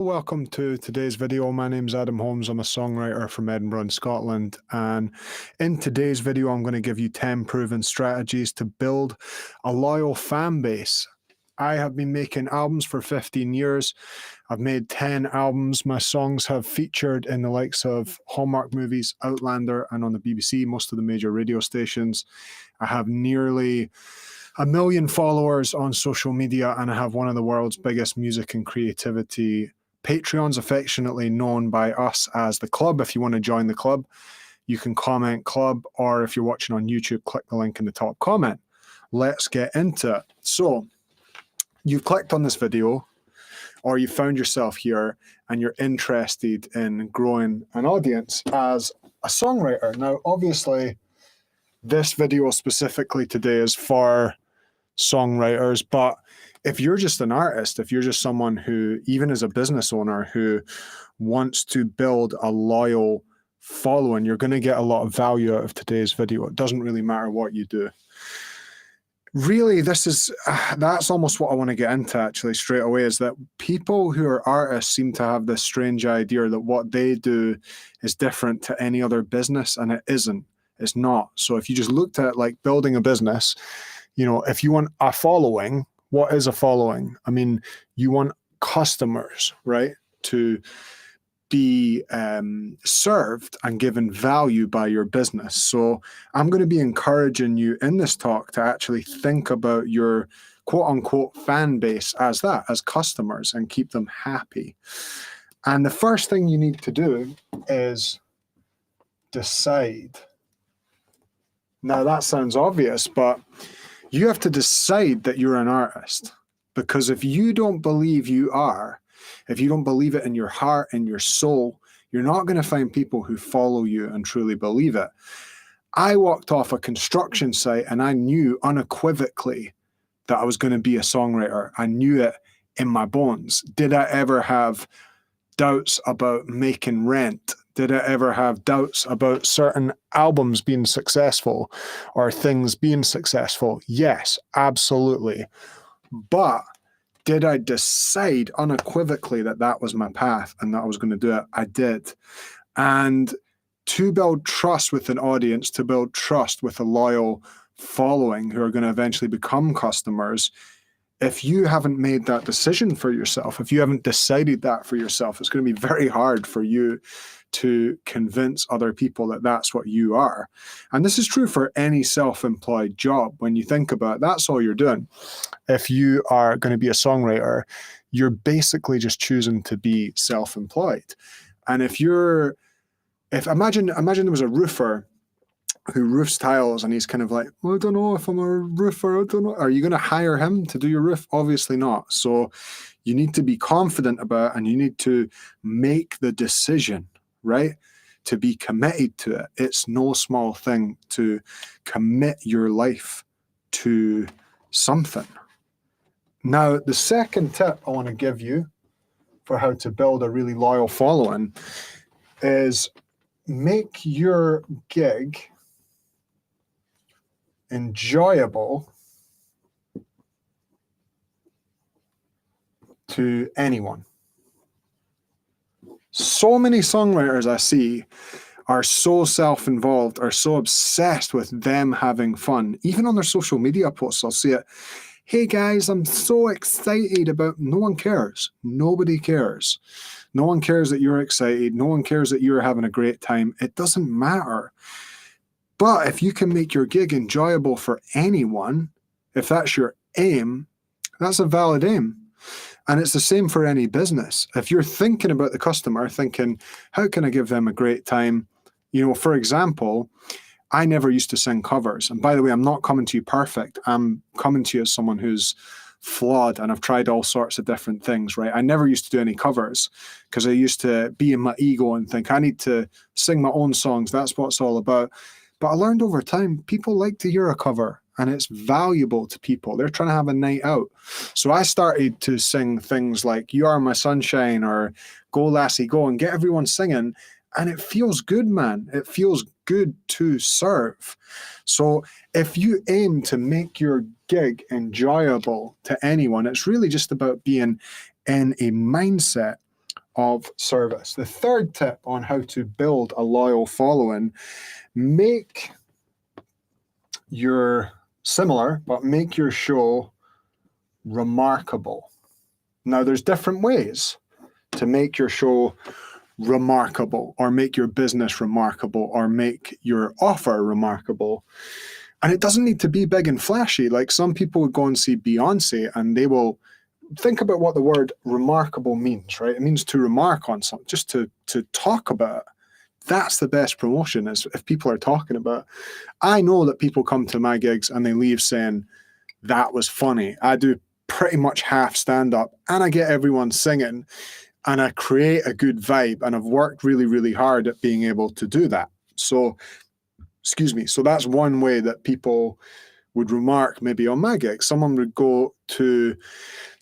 Welcome to today's video. My name's Adam Holmes. I'm a songwriter from Edinburgh in Scotland, and in today's video I'm going to give you 10 proven strategies to build a loyal fan base. I have been making albums for 15 years. I've made 10 albums. My songs have featured in the likes of Hallmark movies, Outlander, and on the BBC, most of the major radio stations. I have nearly 1 million followers on social media, and I have one of the world's biggest music and creativity Patreons, affectionately known by us as the club. If you want to join the club, you can comment club, or if you're watching on YouTube, click the link in the top comment. Let's get into it. So you've clicked on this video, or you found yourself here and you're interested in growing an audience as a songwriter. Now, obviously, this video specifically today is for songwriters, but if you're just an artist, if you're just someone who, even as a business owner, who wants to build a loyal following, you're going to get a lot of value out of today's video. It doesn't really matter what you do. Really, that's almost what I want to get into actually straight away, is that people who are artists seem to have this strange idea that what they do is different to any other business, and it isn't. It's not. So if you just looked at like building a business, if you want a following, what is a following? I mean, you want customers, right, to be served and given value by your business. So I'm going to be encouraging you in this talk to actually think about your quote unquote fan base as that, as customers, and keep them happy. And the first thing you need to do is decide. Now that sounds obvious, but you have to decide that you're an artist, because if you don't believe you are, if you don't believe it in your heart and your soul, you're not going to find people who follow you and truly believe it. I walked off a construction site and I knew unequivocally that I was going to be a songwriter. I knew it in my bones. Did I ever have doubts about making rent? Did I ever have doubts about certain albums being successful or things being successful? Yes, absolutely. But did I decide unequivocally that that was my path and that I was going to do it? I did. And to build trust with an audience, to build trust with a loyal following who are going to eventually become customers, if you haven't made that decision for yourself, if you haven't decided that for yourself, it's going to be very hard for you to convince other people that that's what you are. And this is true for any self-employed job. When you think about it, that's all you're doing. If you are going to be a songwriter, you're basically just choosing to be self-employed. And imagine there was a roofer who roofs tiles, and he's kind of like, well, I don't know if I'm a roofer, I don't know. Are you going to hire him to do your roof? Obviously not. So you need to be confident about it, and you need to make the decision, right, to be committed to it. It's no small thing to commit your life to something. Now, the second tip I want to give you for how to build a really loyal following is make your gig enjoyable to anyone. So many songwriters I see are so self-involved, are so obsessed with them having fun. Even on their social media posts, I'll see it. Hey guys, I'm so excited about... No one cares. Nobody cares. No one cares that you're excited. No one cares that you're having a great time. It doesn't matter. But if you can make your gig enjoyable for anyone, if that's your aim, that's a valid aim. And it's the same for any business. If you're thinking about the customer, thinking, how can I give them a great time? For example, I never used to sing covers. And by the way, I'm not coming to you perfect. I'm coming to you as someone who's flawed, and I've tried all sorts of different things, right? I never used to do any covers because I used to be in my ego and think I need to sing my own songs. That's what it's all about. But I learned over time, people like to hear a cover, and it's valuable to people. They're trying to have a night out. So I started to sing things like You Are My Sunshine or Go Lassie Go, and get everyone singing. And it feels good, man. It feels good to serve. So if you aim to make your gig enjoyable to anyone, it's really just about being in a mindset of service. The third tip on how to build a loyal following, make your make your show remarkable. Now, there's different ways to make your show remarkable, or make your business remarkable, or make your offer remarkable. And it doesn't need to be big and flashy. Like, some people would go and see Beyonce and they will think about what the word remarkable means, right? It means to remark on something, just to talk about it. That's the best promotion, is if people are talking about it. I know that people come to my gigs and they leave saying, that was funny. I do pretty much half stand-up and I get everyone singing and I create a good vibe, and I've worked really, really hard at being able to do that. So, so that's one way that people would remark maybe on my gig. Someone would go to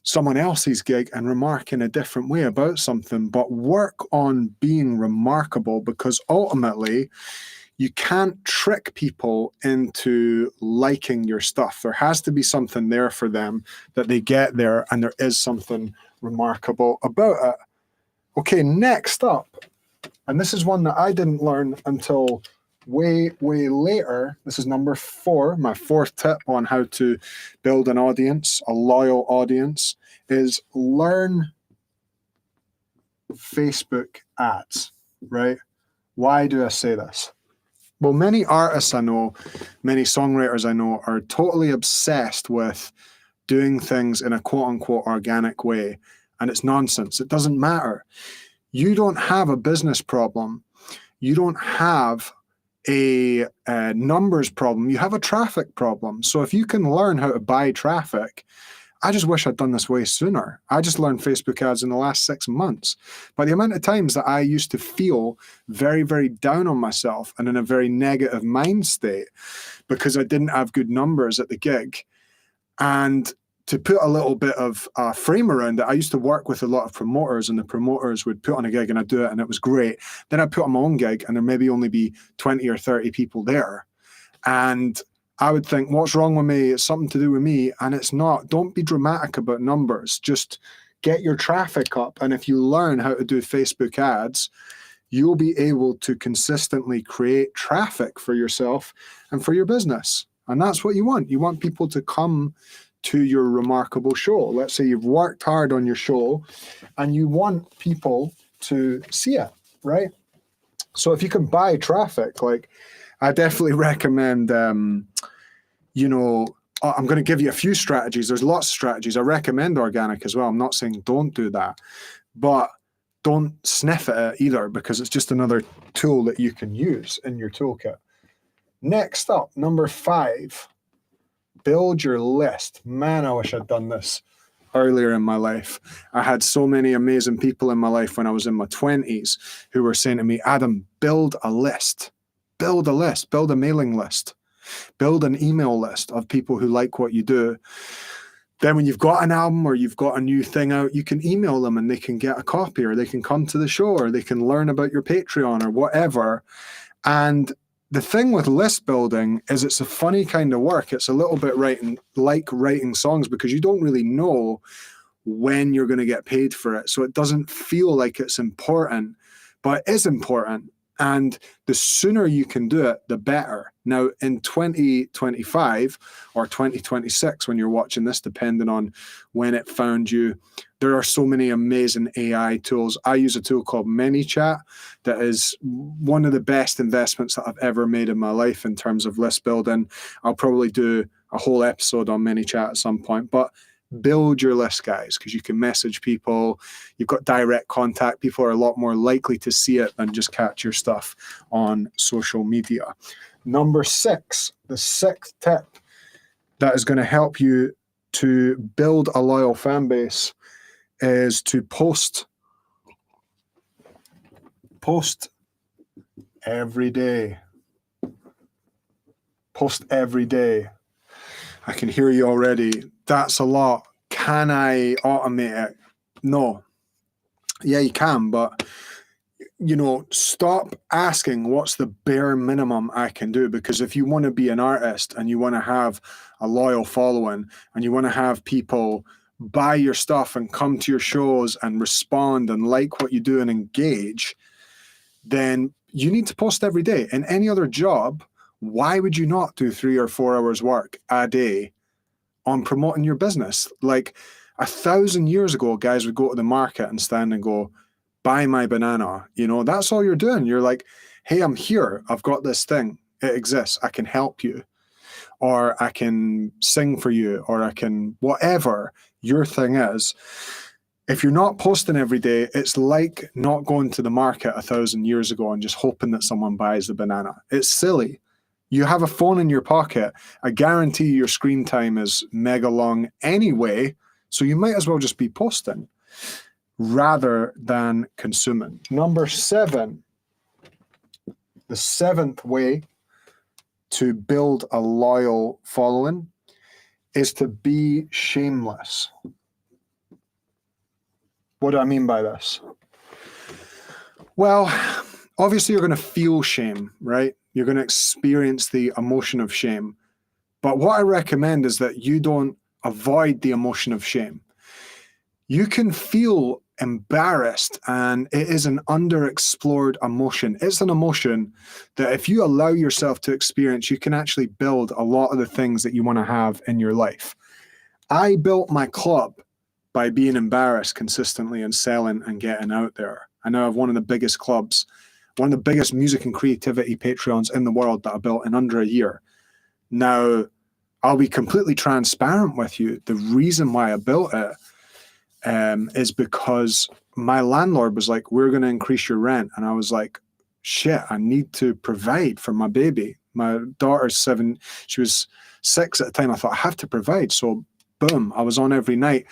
someone else's gig and remark in a different way about something, but work on being remarkable, because ultimately you can't trick people into liking your stuff. There has to be something there for them that they get there, and there is something remarkable about it. Okay, next up, and this is one that I didn't learn until way, way later. This is number 4, my 4th tip on how to build an audience, a loyal audience, is learn Facebook ads, right? Why do I say this? Well, many artists I know, many songwriters I know, are totally obsessed with doing things in a quote-unquote organic way, and it's nonsense. It doesn't matter. You don't have a business problem. You don't have a numbers problem. You have a traffic problem. So if you can learn how to buy traffic, I just wish I'd done this way sooner. I just learned Facebook ads in the last 6 months. By the amount of times that I used to feel very, very down on myself and in a very negative mind state because I didn't have good numbers at the gig. And to put a little bit of a frame around it, I used to work with a lot of promoters, and the promoters would put on a gig and I'd do it and it was great. Then I'd put on my own gig and there maybe only be 20 or 30 people there. And I would think, what's wrong with me? It's something to do with me. And it's not. Don't be dramatic about numbers. Just get your traffic up. And if you learn how to do Facebook ads, you'll be able to consistently create traffic for yourself and for your business. And that's what you want. You want people to come to your remarkable show. Let's say you've worked hard on your show and you want people to see it, right? So if you can buy traffic, like, I definitely recommend, I'm going to give you a few strategies. There's lots of strategies. I recommend organic as well. I'm not saying don't do that, but don't sniff at it either, because it's just another tool that you can use in your toolkit. Next up, number 5, build your list. Man, I wish I'd done this earlier in my life. I had so many amazing people in my life when I was in my 20s who were saying to me, Adam, build a list. Build a list, build a mailing list, build an email list of people who like what you do. Then when you've got an album or you've got a new thing out, you can email them and they can get a copy, or they can come to the show, or they can learn about your Patreon or whatever. And the thing with list building is it's a funny kind of work. It's a little bit like writing songs, because you don't really know when you're going to get paid for it. So it doesn't feel like it's important, but it is important. And the sooner you can do it, the better. Now, in 2025 or 2026, when you're watching this, depending on when it found you, there are so many amazing AI tools. I use a tool called ManyChat that is one of the best investments that I've ever made in my life in terms of list building. I'll probably do a whole episode on ManyChat at some point, but build your list, guys, because you can message people. You've got direct contact. People are a lot more likely to see it than just catch your stuff on social media. Number 6, the 6th tip that is going to help you to build a loyal fan base is to post every day. Post every day. I can hear you already. That's a lot. Can I automate it? No. Yeah, you can, but stop asking what's the bare minimum I can do, because if you want to be an artist and you want to have a loyal following and you want to have people buy your stuff and come to your shows and respond and like what you do and engage, then you need to post every day. In any other job, why would you not do 3 or 4 hours work a day on promoting your business? Like 1,000 years ago, guys would go to the market and stand and go, buy my banana. You know, that's all you're doing. You're like, hey, I'm here. I've got this thing. It exists. I can help you, or I can sing for you, or I can, whatever your thing is. If you're not posting every day, it's like not going to the market 1,000 years ago and just hoping that someone buys the banana. It's silly. You have a phone in your pocket. I guarantee your screen time is mega long anyway, so you might as well just be posting rather than consuming. Number 7, the 7th way to build a loyal following is to be shameless. What do I mean by this? Well, obviously you're going to feel shame, right? You're going to experience the emotion of shame. But what I recommend is that you don't avoid the emotion of shame. You can feel embarrassed, and it is an underexplored emotion. It's an emotion that if you allow yourself to experience, you can actually build a lot of the things that you want to have in your life. I built my club by being embarrassed consistently and selling and getting out there. I now have one of the biggest clubs, one of the biggest music and creativity Patreons in the world that I built in under a year. Now, I'll be completely transparent with you. The reason why I built it is because my landlord was like, we're going to increase your rent. And I was like, shit, I need to provide for my baby. My daughter's 7, she was 6 at the time. I thought, I have to provide. So boom, I was on every night,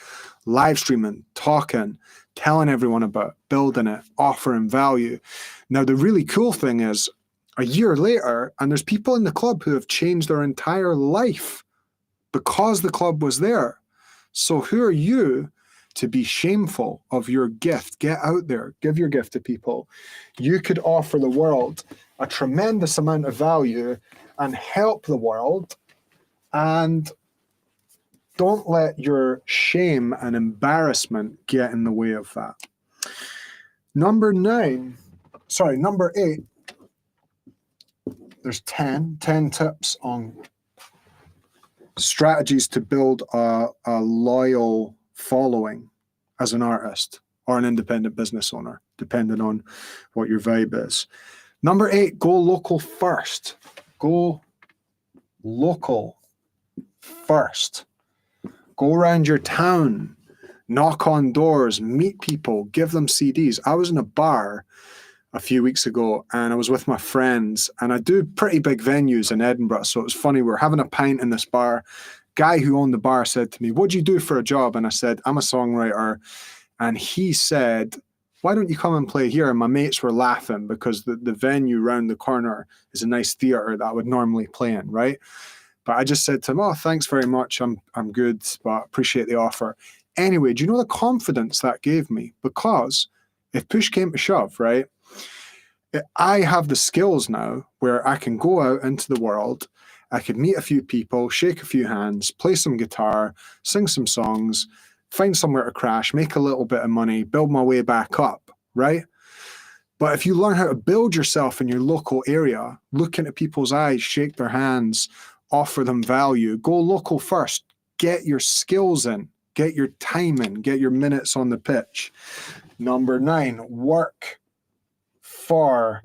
live streaming, talking, telling everyone about it, building it, offering value. Now, the really cool thing is, a year later, and there's people in the club who have changed their entire life because the club was there. So who are you to be shameful of your gift? Get out there, give your gift to people. You could offer the world a tremendous amount of value and help the world, and don't let your shame and embarrassment get in the way of that. Number 8, there's 10 tips on strategies to build a loyal following as an artist or an independent business owner, depending on what your vibe is. Number 8, go local first. Go local first. Go around your town, knock on doors, meet people, give them CDs. I was in a bar a few weeks ago and I was with my friends, and I do pretty big venues in Edinburgh. So it was funny. We were having a pint in this bar. Guy who owned the bar said to me, what do you do for a job? And I said, I'm a songwriter. And he said, why don't you come and play here? And my mates were laughing because the venue round the corner is a nice theater that I would normally play in, right? But I just said to him, oh, thanks very much. I'm good, but appreciate the offer. Anyway, do you know the confidence that gave me? Because if push came to shove, right, I have the skills now where I can go out into the world, I could meet a few people, shake a few hands, play some guitar, sing some songs, find somewhere to crash, make a little bit of money, build my way back up, right? But if you learn how to build yourself in your local area, look into people's eyes, shake their hands, offer them value, go local first, get your skills in, get your time in, get your minutes on the pitch. Number 9, work for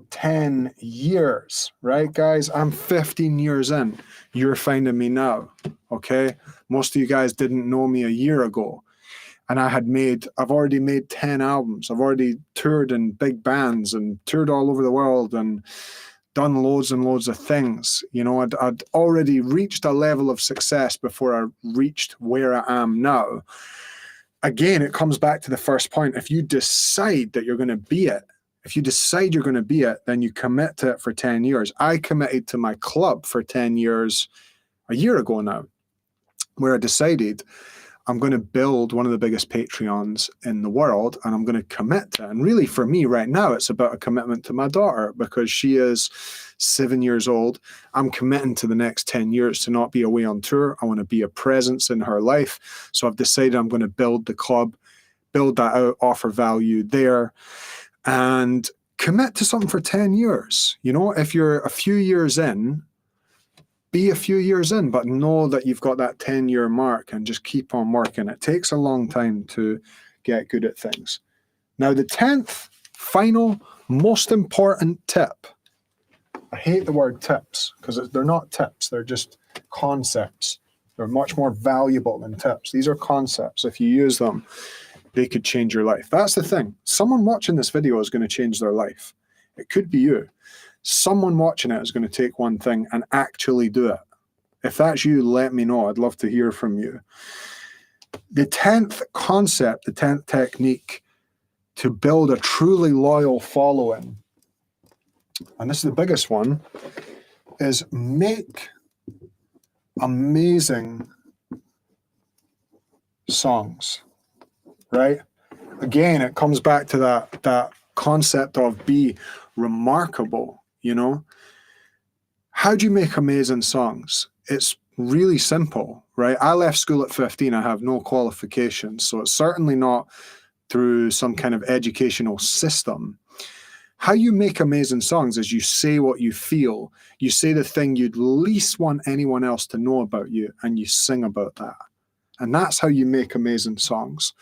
10 years, right, guys? I'm 15 years in. You're finding me now, okay? Most of you guys didn't know me a year ago. And I've already made 10 albums. I've already toured in big bands and toured all over the world and done loads and loads of things. You know, I'd already reached a level of success before I reached where I am now. Again, it comes back to the first point. If you decide that you're going to be it, if you decide you're going to be it, then you commit to it for 10 years. I committed to my club for 10 years a year ago now, where I decided I'm going to build one of the biggest Patreons in the world, and I'm going to commit to it. And really, for me right now, it's about a commitment to my daughter, because she is 7 years old. I'm committing to the next 10 years to not be away on tour. I want to be a presence in her life. So I've decided I'm going to build the club, build that out, offer value there, and commit to something for 10 years. You know, if you're a few years in, be a few years in, but know that you've got that 10-year mark and just keep on working. It takes a long time to get good at things. Now, the 10th, final, most important tip. I hate the word tips because they're not tips. They're just concepts. They're much more valuable than tips. These are concepts. If you use them, they could change your life. That's the thing. Someone watching this video is going to change their life. It could be you. Someone watching it is going to take one thing and actually do it. If that's you, let me know. I'd love to hear from you. The 10th concept, the 10th technique to build a truly loyal following, and this is the biggest one, is make amazing songs, right? Again, it comes back to that concept of be remarkable. You know, how do you make amazing songs? It's really simple, right? I left school at 15. I have no qualifications. So it's certainly not through some kind of educational system. How you make amazing songs is you say what you feel. You say the thing you'd least want anyone else to know about you, and you sing about that. And that's how you make amazing songs.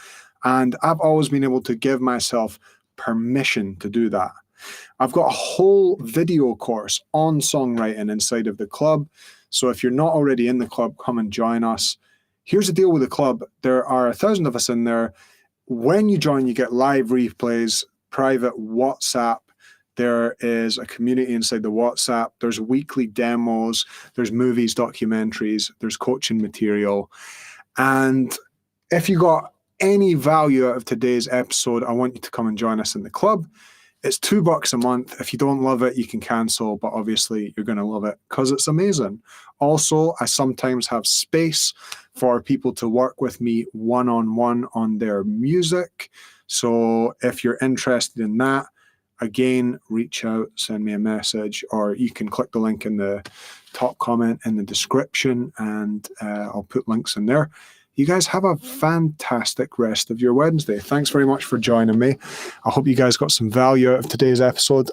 And I've always been able to give myself permission to do that. I've got a whole video course on songwriting inside of the club. So if you're not already in the club, come and join us. Here's the deal with the club. There are 1,000 of us in there. When you join, you get live replays, private WhatsApp. There is a community inside the WhatsApp. There's weekly demos. There's movies, documentaries. There's coaching material. And if you got any value out of today's episode, I want you to come and join us in the club. It's $2 a month. If you don't love it, you can cancel, but obviously you're going to love it because it's amazing. Also, I sometimes have space for people to work with me one-on-one on their music. So if you're interested in that, again, reach out, send me a message, or you can click the link in the top comment in the description, and I'll put links in there. You guys have a fantastic rest of your Wednesday. Thanks very much for joining me. I hope you guys got some value out of today's episode.